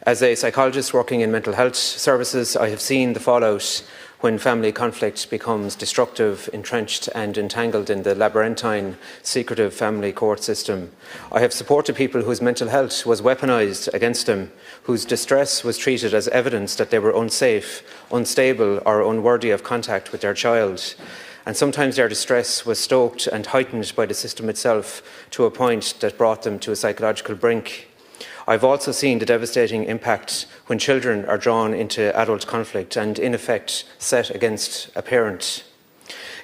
As a psychologist working in mental health services, I have seen the fallout when family conflict becomes destructive, entrenched and entangled in the labyrinthine, secretive family court system. I have supported people whose mental health was weaponised against them, whose distress was treated as evidence that they were unsafe, unstable or unworthy of contact with their child. And sometimes their distress was stoked and heightened by the system itself to a point that brought them to a psychological brink. I've also seen the devastating impact when children are drawn into adult conflict and, in effect, set against a parent.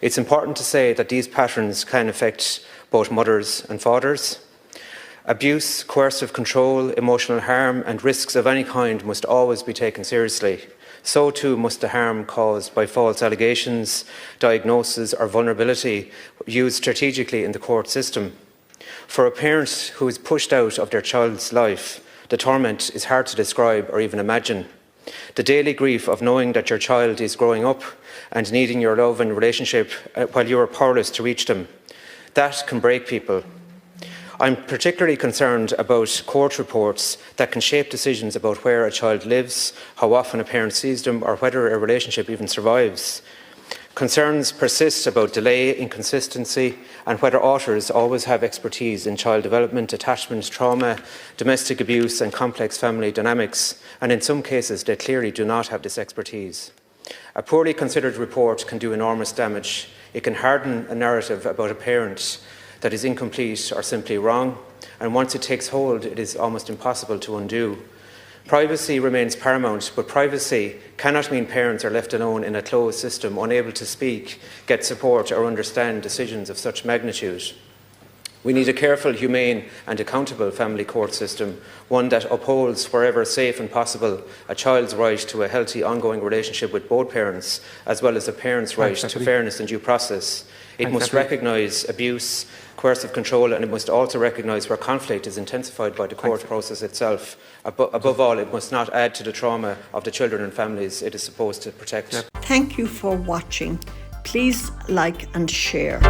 It's important to say that these patterns can affect both mothers and fathers. Abuse, coercive control, emotional harm and risks of any kind must always be taken seriously. So too must the harm caused by false allegations, diagnosis or vulnerability used strategically in the court system. For a parent who is pushed out of their child's life, the torment is hard to describe or even imagine. The daily grief of knowing that your child is growing up and needing your love and relationship while you are powerless to reach them, that can break people. I'm particularly concerned about court reports that can shape decisions about where a child lives, how often a parent sees them, or whether a relationship even survives. Concerns persist about delay, inconsistency, and whether authors always have expertise in child development, attachment, trauma, domestic abuse, and complex family dynamics, and in some cases they clearly do not have this expertise. A poorly considered report can do enormous damage. It can harden a narrative about a parent that is incomplete or simply wrong, and once it takes hold, it is almost impossible to undo. Privacy remains paramount, but privacy cannot mean parents are left alone in a closed system, unable to speak, get support or understand decisions of such magnitude. We need a careful, humane and accountable family court system, one that upholds, wherever safe and possible, a child's right to a healthy, ongoing relationship with both parents, as well as a parent's right to fairness and due process. It must recognise abuse, coercive control, and it must also recognise where conflict is intensified by the court process itself. Above all, it must not add to the trauma of the children and families it is supposed to protect. Thank you for watching. Please like and share.